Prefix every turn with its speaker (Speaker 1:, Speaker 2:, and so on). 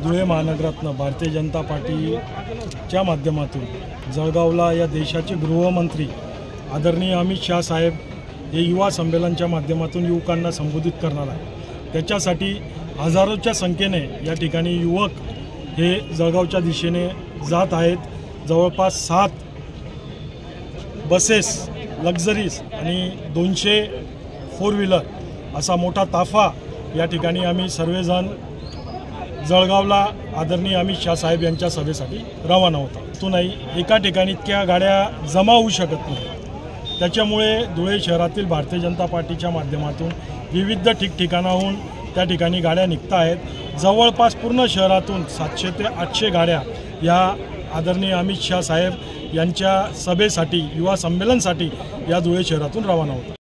Speaker 1: धुळे महानगरातनं भारतीय जनता पार्टीच्या माध्यमातून जळगावला या देशाचे गृहमंत्री आदरणीय अमित शाह साहेब हे युवा संमेलनाच्या माध्यमातून युवकांना संबोधित करणार आहे। त्याच्यासाठी हजारोच्या संख्येने या ठिकाणी युवक हे जळगावच्या दिशेने जात आहेत। जवळपास 7 बसेस लक्झरीज आणि 200 4 व्हीलर असा मोठा ताफा या ठिकाणी आम्ही सर्वजण जळगावला आदरणीय अमित शाह साहेब यांच्या सभेसाठी रवाना होता। तो नाही एका ठिकाणी इतक्या गाड्या जमा होऊ शकत नाही। त्याच्यामुळे धुळे शहरातील भारतीय जनता पार्टीच्या माध्यमातून विविध ठिकठिकाणाहून त्या ठिकाणी गाड्या निघत आहेत। जवळपास पूर्ण शहरातून 700 ते 800 गाड्या या आदरणीय अमित शाह साहेब यांच्या सभेसाठी युवा संमेलनासाठी या धुळे शहरातून रवाना होतात।